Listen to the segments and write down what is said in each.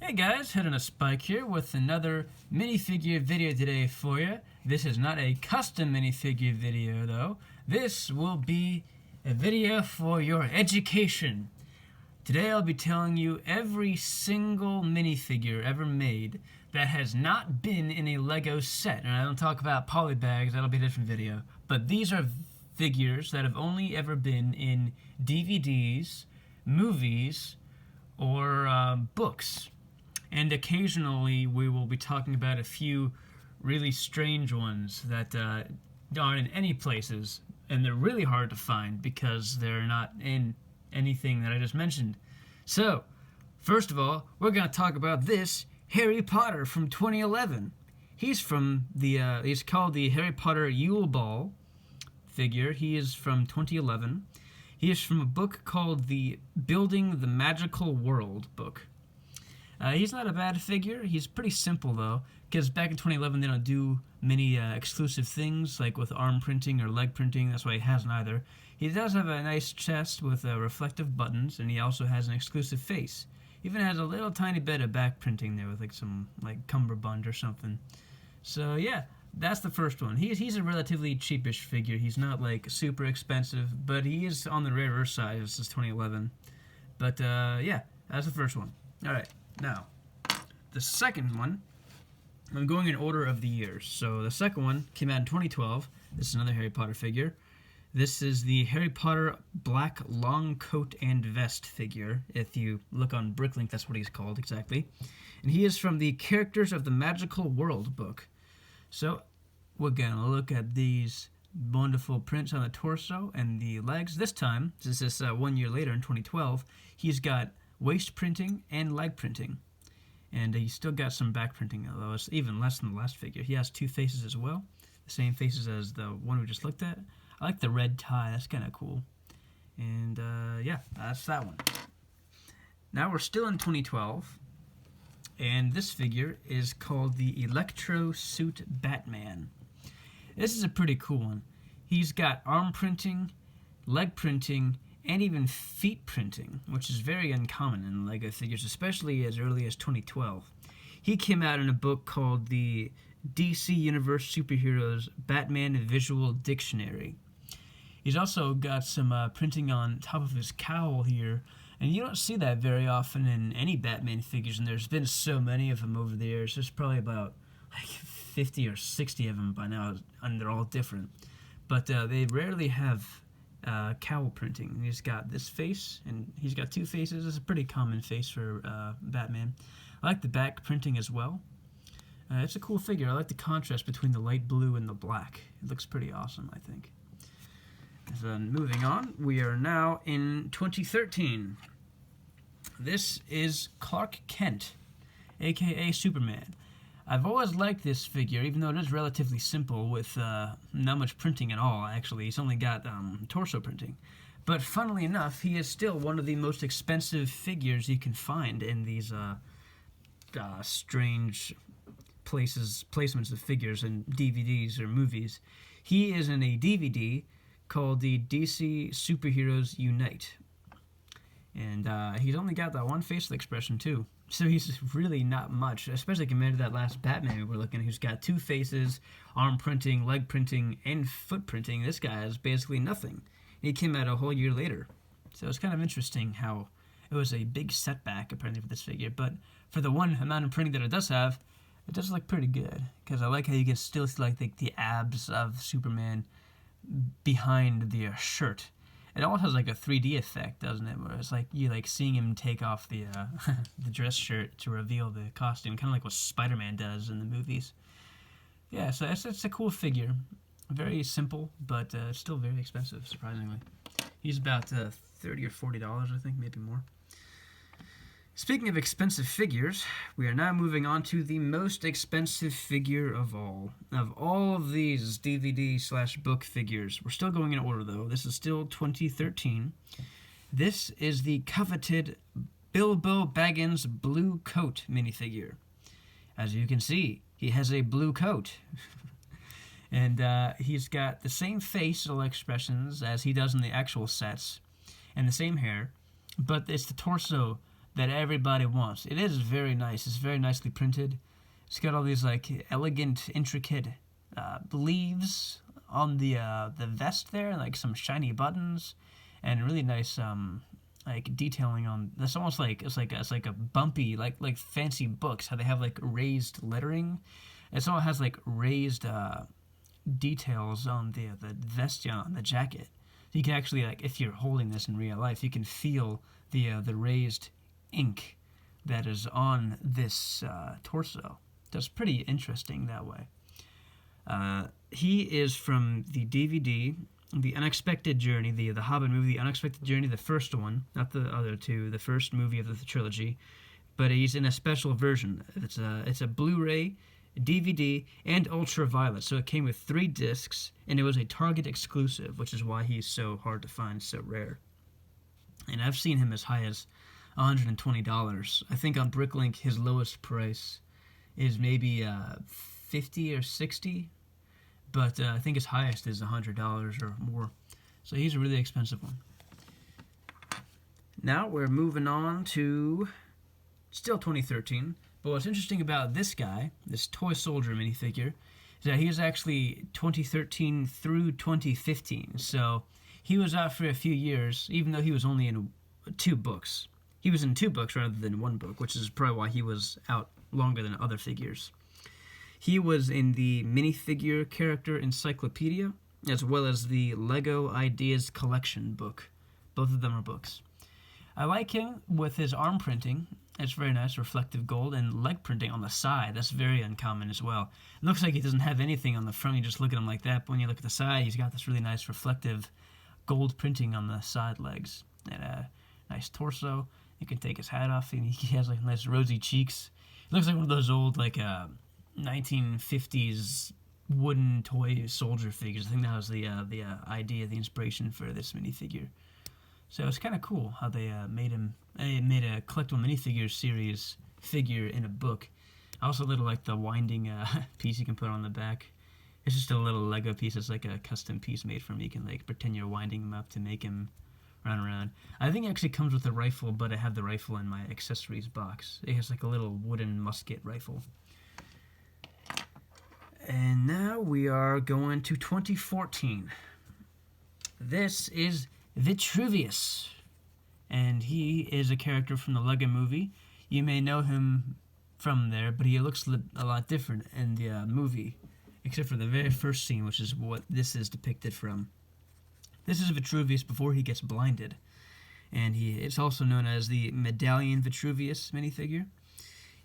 Hey guys, Head on a Spike here with another minifigure video today for you. This is not a custom minifigure video though. This will be a video for your education. Today I'll be telling you every single minifigure ever made that has not been in a Lego set. And I don't talk about polybags, that'll be a different video. But these are figures that have only ever been in DVDs, movies, or books. And occasionally we will be talking about a few really strange ones that aren't in any places, and they're really hard to find because they're not in anything that I just mentioned. So, first of all, we're going to talk about this Harry Potter from 2011. He's from the, he's called the Harry Potter Yule Ball figure. He is from 2011. He is from a book called the Building the Magical World book. He's not a bad figure. He's pretty simple, though, because back in 2011 they don't do many exclusive things, like with arm printing or leg printing. That's why he has neither. He does have a nice chest with reflective buttons, and he also has an exclusive face. Even has a little tiny bit of back printing there with like some cummerbund or something. So yeah, that's the first one. He's a relatively cheapish figure. He's not like super expensive, but he is on the rarer side. This is 2011. But yeah, that's the first one. All right. Now, the second one, I'm going in order of the years. So the second one came out in 2012. This is another Harry Potter figure. This is the Harry Potter Black Long Coat and Vest figure. If you look on Bricklink, that's what he's called exactly. And he is from the Characters of the Magical World book. So we're going to look at these wonderful prints on the torso and the legs. This time, since this 1 year later in 2012, he's got waist printing and leg printing, and he's still got some back printing, although it's even less than the last figure. He has two faces as well, the same faces as the one we just looked at. I like the red tie, that's kind of cool. And yeah, that's that one. Now we're still in 2012, and this figure is called the Electro Suit Batman. This is a pretty cool one. He's got arm printing, leg printing, and even feet printing, which is very uncommon in LEGO figures, especially as early as 2012. He came out in a book called the DC Universe Superheroes Batman Visual Dictionary. He's also got some printing on top of his cowl here, and you don't see that very often in any Batman figures, and there's been so many of them over the years. There's probably about like 50 or 60 of them by now, and they're all different. But they rarely have cowl printing. He's got this face, and he's got two faces. It's a pretty common face for Batman. I like the back printing as well. It's a cool figure. I like the contrast between the light blue and the black. It looks pretty awesome, I think. Then moving on, we are now in 2013. This is Clark Kent, aka Superman. I've always liked this figure, even though it is relatively simple with not much printing at all, actually. He's only got torso printing. But funnily enough, he is still one of the most expensive figures you can find in these strange placements of figures in DVDs or movies. He is in a DVD called the DC Superheroes Unite. And he's only got that one facial expression, too. So he's really not much, especially compared to that last Batman we were looking at, who's got two faces, arm printing, leg printing, and foot printing. This guy has basically nothing. He came out a whole year later. So it's kind of interesting how it was a big setback, apparently, for this figure. But for the one amount of printing that it does have, it does look pretty good. Because I like how you can still see like the abs of Superman behind the shirt. It almost has like a 3D effect, doesn't it? Where it's like you like seeing him take off the the dress shirt to reveal the costume, kind of like what Spider-Man does in the movies. Yeah, so it's a cool figure. Very simple, but still very expensive, surprisingly. He's about $30 or $40, I think, maybe more. Speaking of expensive figures, we are now moving on to the most expensive figure of all. Of all of these DVD/book figures, we're still going in order though. This is still 2013. This is the coveted Bilbo Baggins blue coat minifigure. As you can see, he has a blue coat. And he's got the same facial expressions as he does in the actual sets, and the same hair, but it's the torso that everybody wants. It is very nice. It's very nicely printed. It's got all these like elegant, intricate leaves on the vest there, like some shiny buttons, and really nice like detailing on. That's almost like it's like a bumpy like fancy books, how they have like raised lettering. It all has like raised details on the vest, on the jacket. So you can actually, like, if you're holding this in real life, you can feel the raised ink that is on this torso. That's pretty interesting that way. He is from the DVD, The Unexpected Journey, the Hobbit movie, The Unexpected Journey, the first one, not the other two, the first movie of the trilogy. But he's in a special version. It's a Blu-ray, DVD, and ultraviolet. So it came with 3 discs, and it was a Target exclusive, which is why he's so hard to find, so rare. And I've seen him as high as $120. I think on Bricklink his lowest price is maybe $50 or $60, but I think his highest is $100 or more. So he's a really expensive one. Now we're moving on to still 2013. But what's interesting about this guy, this toy soldier minifigure, is that he was actually 2013 through 2015. So he was out for a few years, even though he was only in 2 books. He was in 2 books rather than 1 book, which is probably why he was out longer than other figures. He was in the minifigure character encyclopedia, as well as the Lego Ideas Collection book. Both of them are books. I like him with his arm printing. It's very nice, reflective gold, and leg printing on the side. That's very uncommon as well. It looks like he doesn't have anything on the front. You just look at him like that, but when you look at the side, he's got this really nice reflective gold printing on the side legs. And a nice torso. You can take his hat off, and he has like nice rosy cheeks. He looks like one of those old 1950s wooden toy soldier figures. I think that was the idea, the inspiration for this minifigure. So it's kind of cool how they made a collectible minifigure series figure in a book. I also really like the winding piece you can put on the back. It's just a little Lego piece. It's like a custom piece made for him. You can like pretend you're winding him up to make him run around. I think it actually comes with a rifle, but I have the rifle in my accessories box. It has like a little wooden musket rifle. And now we are going to 2014. This is Vitruvius, and he is a character from the Lego movie. You may know him from there, but he looks a lot different in the movie, except for the very first scene, which is what this is depicted from. This is Vitruvius before he gets blinded, and it's also known as the Medallion Vitruvius minifigure.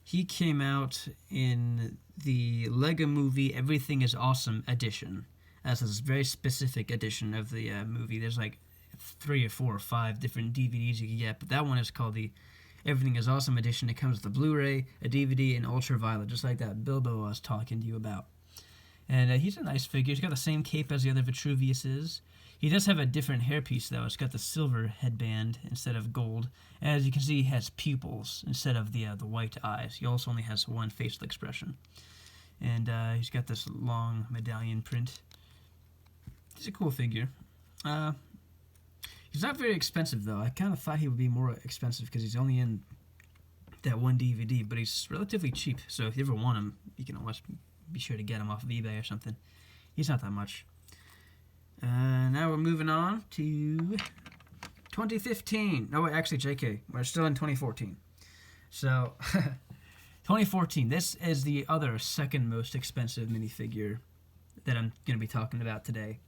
He came out in the Lego movie Everything is Awesome edition. That's this very specific edition of the movie. There's like 3 or 4 or 5 different DVDs you can get, but that one is called the Everything is Awesome edition. It comes with a Blu-ray, a DVD, and ultraviolet, just like that Bilbo I was talking to you about. And he's a nice figure. He's got the same cape as the other Vitruviuses. He does have a different hairpiece, though. It's got the silver headband instead of gold. As you can see, he has pupils instead of the white eyes. He also only has one facial expression. And he's got this long medallion print. He's a cool figure. He's not very expensive, though. I kind of thought he would be more expensive because he's only in that one DVD, but he's relatively cheap. So if you ever want him, you can always be sure to get him off of eBay or something. He's not that much. Now we're moving on to 2015. No, wait, actually, JK. We're still in 2014. So, 2014. This is the other second most expensive minifigure that I'm going to be talking about today.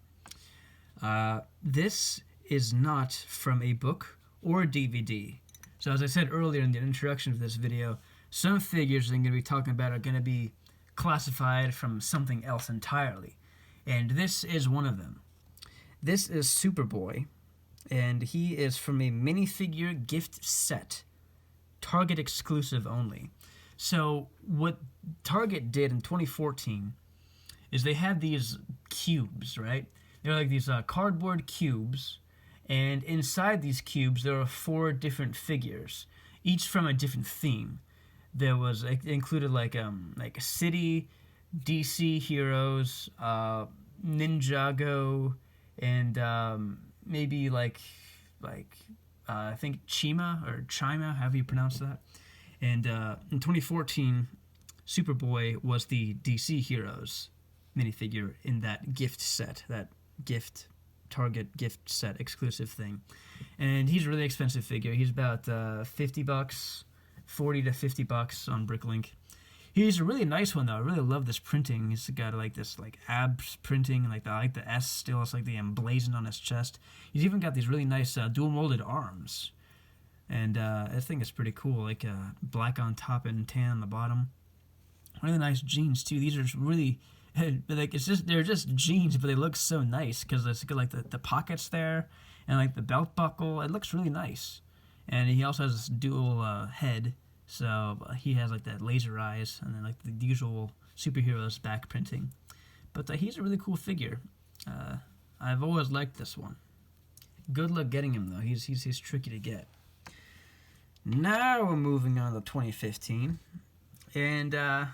This is not from a book or a DVD. So as I said earlier in the introduction of this video, some figures I'm going to be talking about are going to be classified from something else entirely. And this is one of them. This is Superboy, and he is from a minifigure gift set, Target exclusive only. So what Target did in 2014 is they had these cubes, right? They're like these cardboard cubes, and inside these cubes there are 4 different figures, each from a different theme. There was included like a city, DC heroes, Ninjago, and maybe like I think Chima or Chima, however you pronounce that. And in 2014, Superboy was the DC Heroes minifigure in that gift set, that Target gift set exclusive thing. And he's a really expensive figure. He's about $50, $40 to $50 on Bricklink. He's a really nice one though. I really love this printing. He's got like this like abs printing, like the S still. It's like the emblazoned on his chest. He's even got these really nice dual molded arms, and I think it's pretty cool. Like black on top and tan on the bottom. Really nice jeans too. These are really like they're just jeans, but they look so nice because it's got like the pockets there and like the belt buckle. It looks really nice, and he also has this dual head. So he has like that laser eyes and then like the usual superheroes back printing. But he's a really cool figure. I've always liked this one. Good luck getting him though. He's tricky to get. Now we're moving on to 2015. And right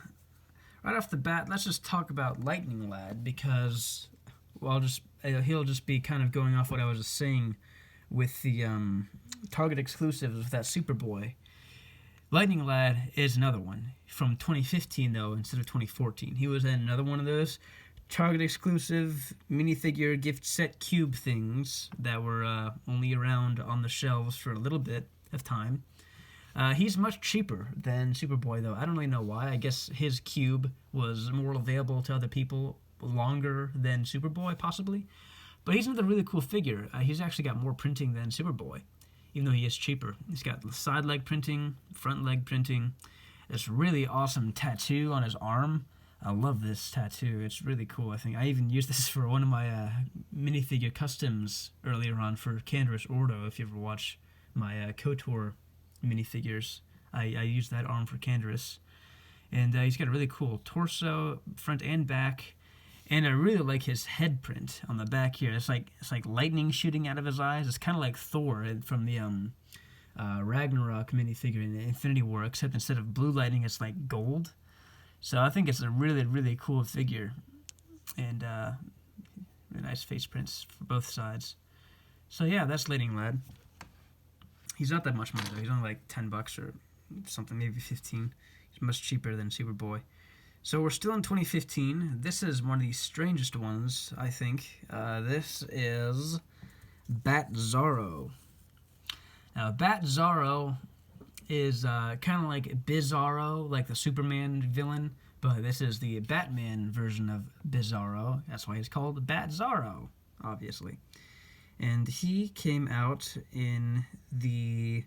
off the bat, let's just talk about Lightning Lad because he'll just be kind of going off what I was just saying with the Target exclusives with that Superboy. Lightning Lad is another one from 2015 though instead of 2014. He was in another one of those Target exclusive minifigure gift set cube things that were only around on the shelves for a little bit of time. He's much cheaper than Superboy though. I don't really know why. I guess his cube was more available to other people longer than Superboy possibly. But he's another really cool figure. He's actually got more printing than Superboy, even though he is cheaper. He's got side leg printing, front leg printing, this really awesome tattoo on his arm. I love this tattoo. It's really cool. I think I even used this for one of my minifigure customs earlier on for Canderous Ordo. If you ever watch my KOTOR minifigures, I used that arm for Canderous. And he's got a really cool torso, front and back. And I really like his head print on the back here. It's like lightning shooting out of his eyes. It's kind of like Thor from the Ragnarok minifigure in Infinity War, except instead of blue lightning, it's like gold. So I think it's a really, really cool figure. And really nice face prints for both sides. So yeah, that's Lightning Lad. He's not that much money though. He's only like $10 or something, maybe 15. He's much cheaper than Superboy. So we're still in 2015. This is one of the strangest ones, I think. This is Bat Zorro. Now, Bat Zorro is kind of like Bizarro, like the Superman villain, but this is the Batman version of Bizarro. That's why he's called Bat Zorro, obviously. And he came out in the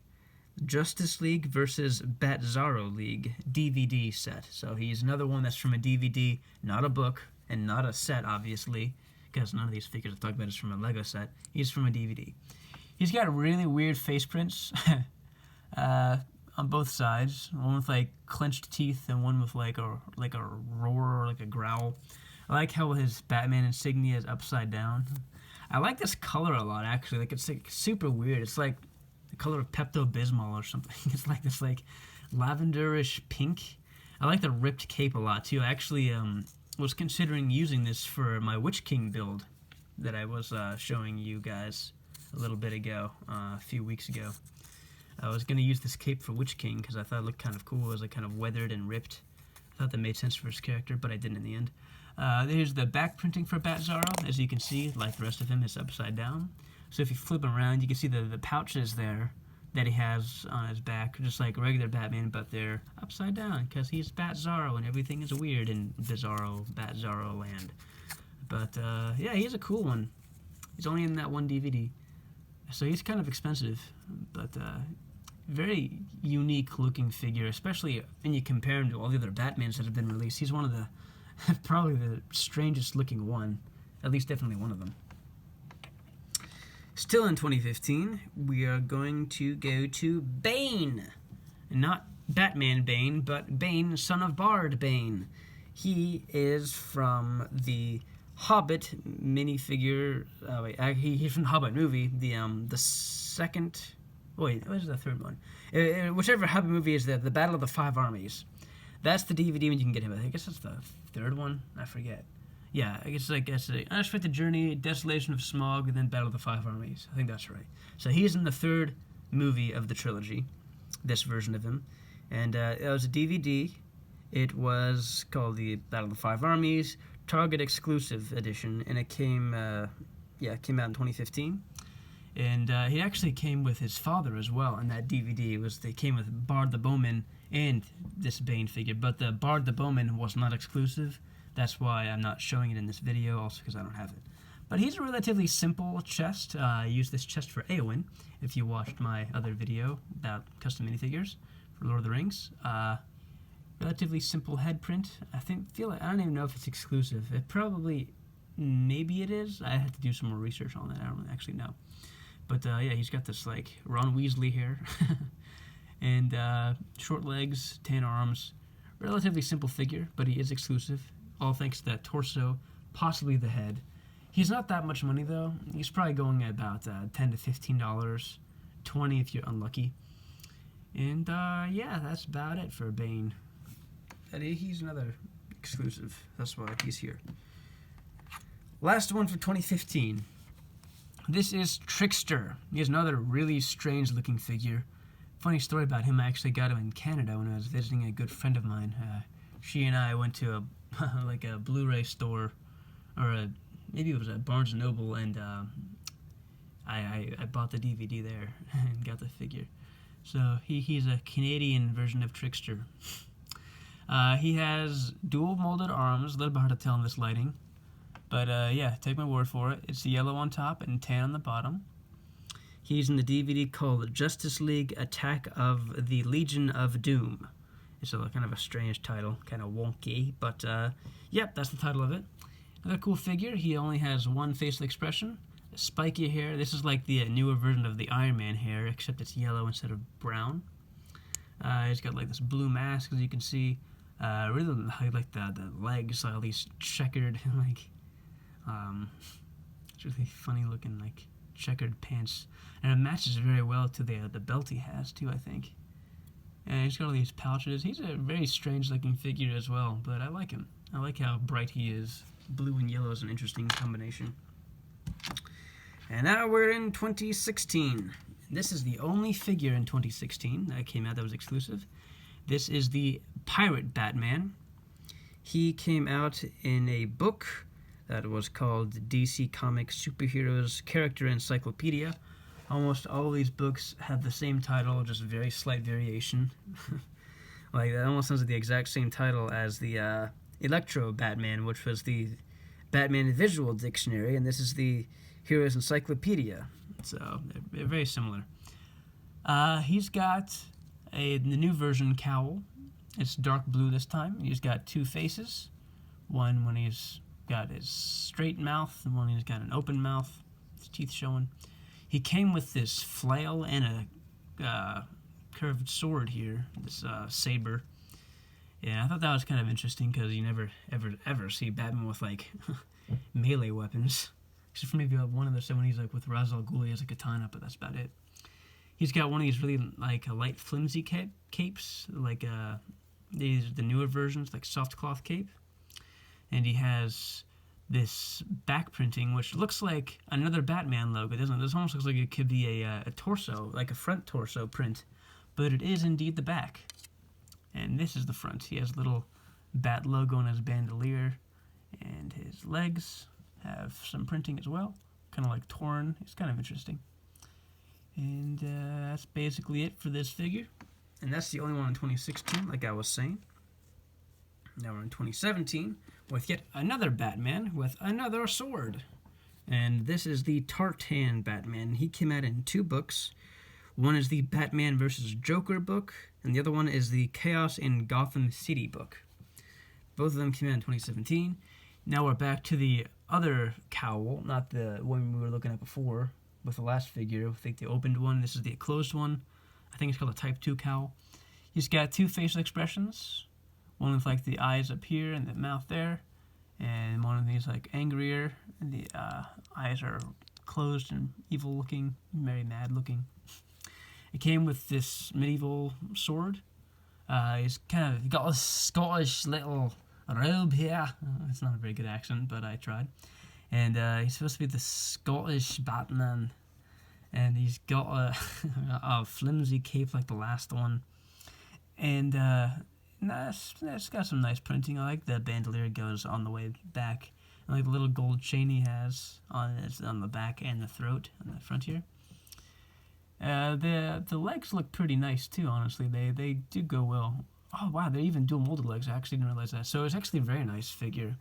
Justice League versus Bat Zorro League DVD set. So he's another one that's from a DVD, not a book, and not a set, obviously, because none of these figures I've talked about is from a Lego set. He's from a DVD. He's got really weird face prints on both sides. One with like clenched teeth and one with like a roar or like a growl. I like how his Batman insignia is upside down. I like this color a lot, actually. Like it's like super weird. It's like the color of Pepto-Bismol or something. It's like this like lavenderish pink. I like the ripped cape a lot too. I actually was considering using this for my Witch King build that I was showing you guys a little bit ago, a few weeks ago. I was going to use this cape for Witch King because I thought it looked kind of cool. It was like kind of weathered and ripped. I thought that made sense for his character, but I didn't in the end. Here's the back printing for Bat Zorro. As you can see, like the rest of him, it's upside down. So if you flip him around, you can see the pouches there that he has on his back, just like regular Batman, but they're upside down because he's Bat Zorro and everything is weird in bizarro Bat Zorro land. But yeah, he's a cool one. He's only in that one DVD. So he's kind of expensive, but very unique looking figure, especially when you compare him to all the other Batmans that have been released. He's one of the, probably the strangest looking one, at least definitely one of them. Still in 2015, we are going to go to Bane. Not Batman Bane, but Bane, son of Bard Bane. He is from the Hobbit minifigure. He's from the Hobbit movie. The second. Wait, what is the third one? Whichever Hobbit movie is the Battle of the Five Armies. That's the DVD when you can get him. I guess that's the third one. I forget. Yeah, I guess it's a Unexpected Journey, Desolation of Smaug, and then Battle of the Five Armies. I think that's right. So he's in the third movie of the trilogy, this version of him. And it was a DVD. It was called the Battle of the Five Armies, Target exclusive edition, and it came out in 2015. And he actually came with his father as well in that DVD. They came with Bard the Bowman and this Bane figure, but the Bard the Bowman was not exclusive. That's why I'm not showing it in this video, also because I don't have it. But he's a relatively simple chest. I used this chest for Eowyn, if you watched my other video about custom minifigures for Lord of the Rings. Relatively simple head print. I don't even know if it's exclusive. It probably, maybe it is. I have to do some more research on that. I don't really actually know. But yeah, he's got this like Ron Weasley hair, and short legs, tan arms. Relatively simple figure, but he is exclusive. All thanks to that torso, possibly the head. He's not that much money though. He's probably going at about $10 to $15, $20 if you're unlucky. And yeah, that's about it for Bane. He's another exclusive. That's why he's here. Last one for 2015. This is Trickster. He is another really strange looking figure. Funny story about him, I actually got him in Canada when I was visiting a good friend of mine. She and I went to a Blu-ray store, or maybe it was at Barnes & Noble, and I bought the DVD there and got the figure. So he's a Canadian version of Trickster. He has dual molded arms, a little bit hard to tell in this lighting. But yeah, take my word for it. It's yellow on top and tan on the bottom. He's in the DVD called Justice League Attack of the Legion of Doom. It's a kind of a strange title, kind of wonky, but yep, that's the title of it. Another cool figure. He only has one facial expression, spiky hair. This is like the newer version of the Iron Man hair, except it's yellow instead of brown. He's got like this blue mask, as you can see. Really like the legs, all these checkered, like, it's really funny looking, like checkered pants, and it matches very well to the belt he has too, I think. And he's got all these pouches. He's a very strange looking figure as well, but I like him. I like how bright he is. Blue and yellow is an interesting combination. And now we're in 2016. This is the only figure in 2016 that came out that was exclusive. This is the Pirate Batman. He came out in a book that was called DC Comics Superheroes Character Encyclopedia. Almost all of these books have the same title, just very slight variation. Like, that almost sounds like the exact same title as the Electro Batman, which was the Batman Visual Dictionary, and this is the Heroes Encyclopedia. So, they're very similar. He's got the new version cowl. It's dark blue this time. He's got two faces. One when he's got his straight mouth, and one he's got an open mouth, his teeth showing. He came with this flail and a curved sword here, this saber. Yeah, I thought that was kind of interesting because you never, ever see Batman with, like, melee weapons. Except for maybe one of the when he's, like, with Ra's al Ghul, he has a katana, but that's about it. He's got one of these really, like, light, flimsy capes, like the newer versions, like soft cloth cape. And he has this back printing, which looks like another Batman logo, doesn't it? This almost looks like it could be a torso, like a front torso print, but it is indeed the back. And this is the front. He has a little bat logo on his bandolier, and his legs have some printing as well, kind of like torn. It's kind of interesting. And that's basically it for this figure. And that's the only one in 2016, like I was saying. Now we're in 2017 with yet another Batman with another sword. And this is the Tartan Batman. He came out in two books. One is the Batman vs. Joker book, and the other one is the Chaos in Gotham City book. Both of them came out in 2017. Now we're back to the other cowl, not the one we were looking at before with the last figure. I think the opened one. This is the closed one. I think it's called a Type 2 cowl. He's got two facial expressions. One with like the eyes up here and the mouth there, and one of these like angrier, and the eyes are closed and evil looking, very mad looking. It came with this medieval sword. He's kind of got a Scottish little robe here. It's not a very good accent, but I tried. And he's supposed to be the Scottish Batman. and he's got a flimsy cape like the last one, and it's got some nice printing. I like the bandolier goes on the way back, and like the little gold chain he has on the back and the throat and the front here. The legs look pretty nice too. Honestly, they do go well. Oh wow, they're even dual molded legs. I actually didn't realize that. So it's actually a very nice figure,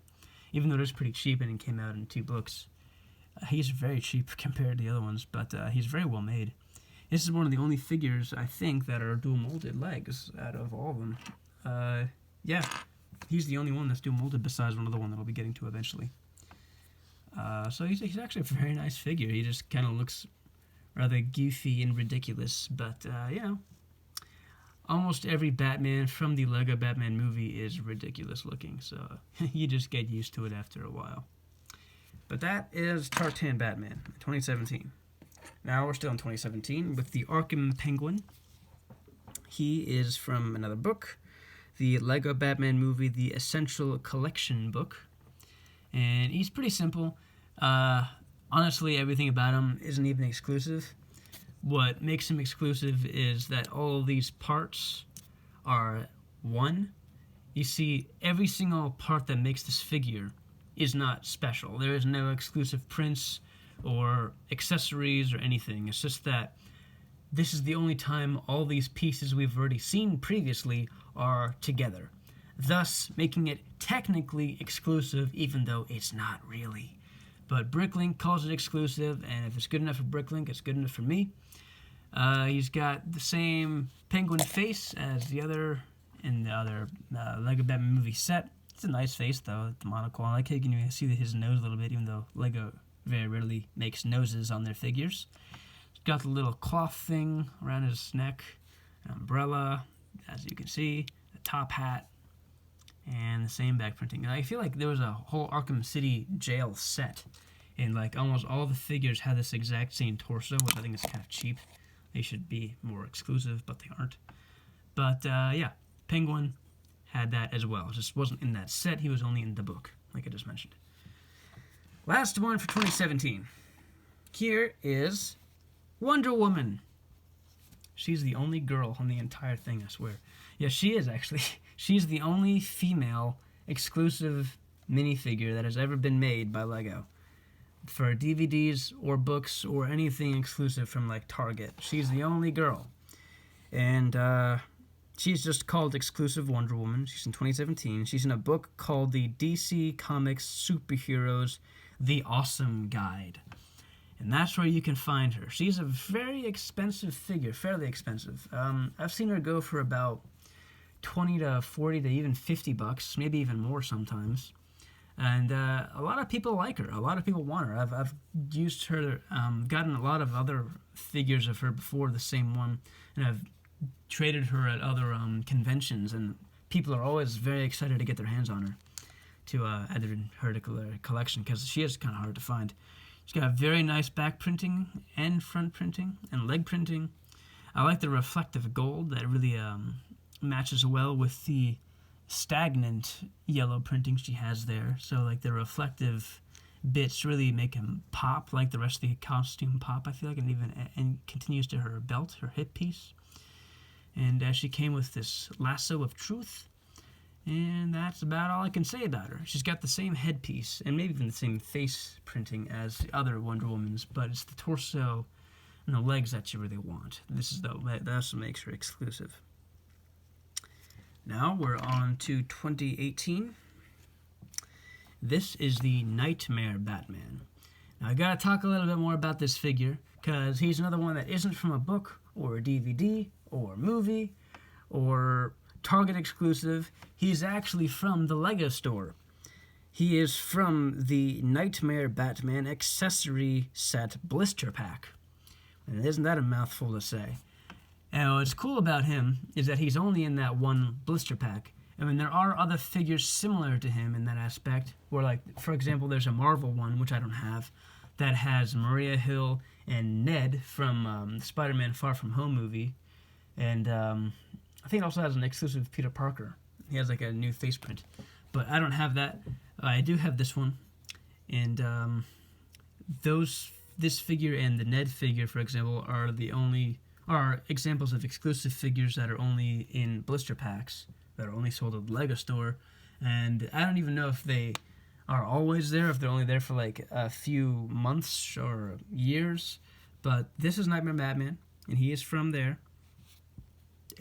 even though it is pretty cheap and it came out in 2 books. He's very cheap compared to the other ones, but he's very well made. This is one of the only figures, I think, that are dual molded legs out of all of them. Yeah, he's the only one that's dual molded besides one other one that I'll be getting to eventually. So he's actually a very nice figure. He just kind of looks rather goofy and ridiculous, but you know, almost every Batman from the Lego Batman movie is ridiculous looking, so you just get used to it after a while. But that is Tartan Batman, 2017. Now we're still in 2017 with the Arkham Penguin. He is from another book, the Lego Batman movie, the Essential Collection book. And he's pretty simple. Honestly, everything about him isn't even exclusive. What makes him exclusive is that all of these parts are one. You see, every single part that makes this figure is not special. There is no exclusive prints or accessories or anything. It's just that this is the only time all these pieces we've already seen previously are together, thus making it technically exclusive even though it's not really. But Bricklink calls it exclusive, and if it's good enough for Bricklink, it's good enough for me. He's got the same penguin face as the other in the other Lego Batman movie set. It's a nice face, though, the monocle. I like how you can see his nose a little bit, even though Lego very rarely makes noses on their figures. He's got the little cloth thing around his neck, an umbrella, as you can see, the top hat, and the same back printing. And I feel like there was a whole Arkham City jail set, and like almost all the figures had this exact same torso, which I think is kind of cheap. They should be more exclusive, but they aren't. But yeah, Penguin had that as well. It just wasn't in that set. He was only in the book, like I just mentioned. Last one for 2017. Here is Wonder Woman. She's the only girl on the entire thing, I swear. Yeah, she is actually. She's the only female exclusive minifigure that has ever been made by Lego for DVDs or books or anything exclusive from like Target. She's the only girl. And she's just called Exclusive Wonder Woman. She's in 2017. She's in a book called the DC Comics Superheroes The Awesome Guide. And that's where you can find her. She's a very expensive figure, fairly expensive. I've seen her go for about 20 to 40 to even $50, maybe even more sometimes. And a lot of people like her. A lot of people want her. I've used her, gotten a lot of other figures of her before, the same one, and I've traded her at other conventions, and people are always very excited to get their hands on her to add her to their collection, because she is kind of hard to find. She's got very nice back printing and front printing and leg printing. I like the reflective gold that really matches well with the stagnant yellow printing she has there. So like the reflective bits really make him pop like the rest of the costume pop, I feel like, and continues to her belt, her hip piece. And she came with this lasso of truth, and that's about all I can say about her. She's got the same headpiece and maybe even the same face printing as the other Wonder Womans, but it's the torso and the legs that you really want. That's what makes her exclusive. Now we're on to 2018. This is the Nightmare Batman. Now I gotta talk a little bit more about this figure, because he's another one that isn't from a book or a DVD or a movie or Target exclusive. He's actually from the Lego store. He is from the Nightmare Batman accessory set blister pack. And isn't that a mouthful to say? And what's cool about him is that he's only in that one blister pack. I mean, there are other figures similar to him in that aspect, where, like, for example, there's a Marvel one, which I don't have, that has Maria Hill and Ned from Spider-Man Far From Home movie. And I think it also has an exclusive Peter Parker. He has, like, a new face print. But I don't have that. I do have this one. And those this figure and the Ned figure, for example, are examples of exclusive figures that are only in blister packs, that are only sold at the Lego store. And I don't even know if they are always there, if they're only there for like a few months or years. But this is Nightmare Batman, and he is from there.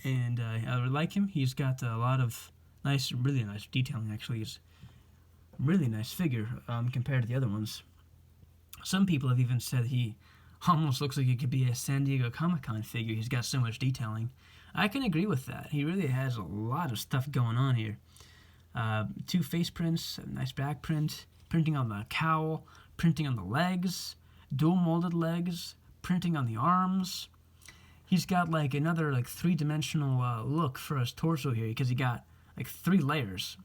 And I really like him. He's got a lot of really nice detailing, actually. He's a really nice figure compared to the other ones. Some people have even said he almost looks like he could be a San Diego Comic-Con figure. He's got so much detailing. I can agree with that. He really has a lot of stuff going on here. 2 face prints, a nice back print, printing on the cowl, printing on the legs, dual molded legs, printing on the arms. He's got like another like 3-dimensional look for his torso here, because he got like 3 layers.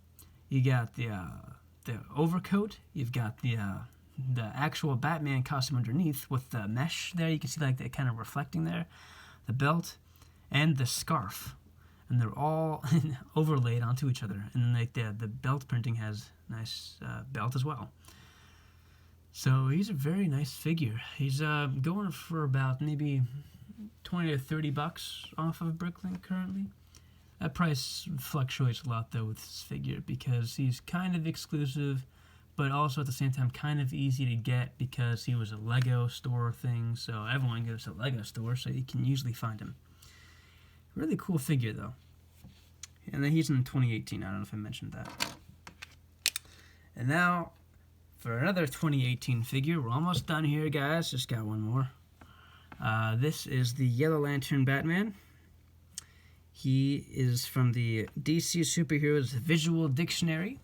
You got the overcoat, you've got the actual Batman costume underneath with the mesh there. You can see like that kind of reflecting there, the belt, and the scarf. And they're all overlaid onto each other. And then like the belt printing has nice belt as well. So he's a very nice figure. He's going for about maybe $20 to $30 off of Bricklink currently. That price fluctuates a lot though with this figure, because he's kind of exclusive, but also at the same time kind of easy to get because he was a Lego store thing. So everyone goes to a Lego store, so you can usually find him. Really cool figure though. And then he's in 2018. I don't know if I mentioned that. And now for another 2018 figure. We're almost done here, guys. Just got one more. This is the Yellow Lantern Batman. He is from the DC Superheroes Visual Dictionary,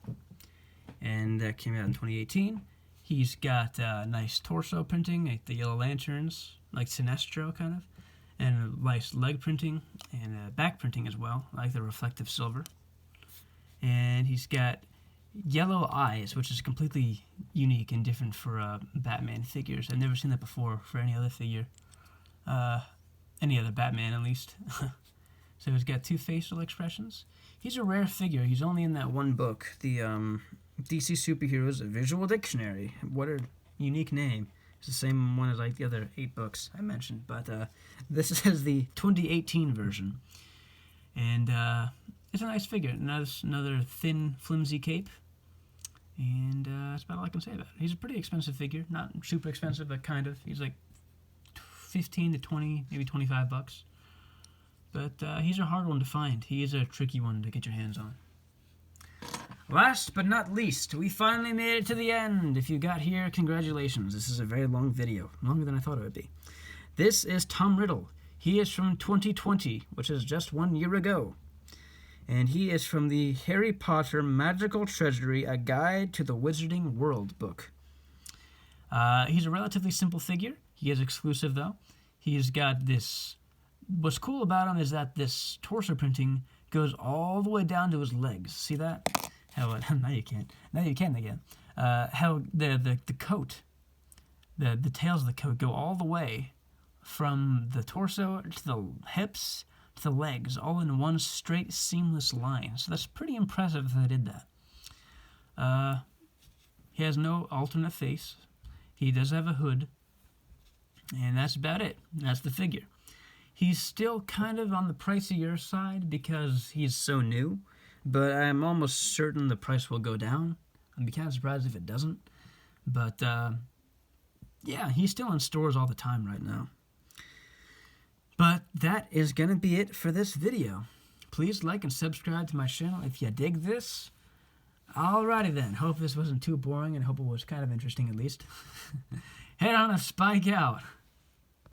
and that came out in 2018. He's got nice torso printing, like the Yellow Lanterns, like Sinestro kind of, and nice leg printing and back printing as well, like the reflective silver. And he's got yellow eyes, which is completely unique and different for Batman figures. I've never seen that before for any other figure, any other Batman at least. So he's got 2 facial expressions. He's a rare figure. He's only in that one book, the DC Superheroes Visual Dictionary. What a unique name. It's the same one as like the other 8 books I mentioned, but this is the 2018 version. And it's a nice figure. Another thin, flimsy cape. And that's about all I can say about it. He's a pretty expensive figure. Not super expensive, but kind of. He's like 15 to 20, maybe $25. But he's a hard one to find. He is a tricky one to get your hands on. Last but not least, we finally made it to the end. If you got here, congratulations. This is a very long video, longer than I thought it would be. This is Tom Riddle. He is from 2020, which is just 1 year ago. And he is from the Harry Potter Magical Treasury, A Guide to the Wizarding World book. He's a relatively simple figure. He is exclusive, though. He's got this... What's cool about him is that this torso printing goes all the way down to his legs. See that? How now you can't. Now you can again. How the coat, the tails of the coat go all the way from the torso to the hips to the legs, all in one straight, seamless line. So that's pretty impressive if they did that. He has no alternate face. He does have a hood. And that's about it. That's the figure. He's still kind of on the pricier side because he's so new, but I'm almost certain the price will go down. I'd be kind of surprised if it doesn't. But, yeah, he's still in stores all the time right now. But that is going to be it for this video. Please like and subscribe to my channel if you dig this. Alrighty then. Hope this wasn't too boring and hope it was kind of interesting at least. Head on a spike out.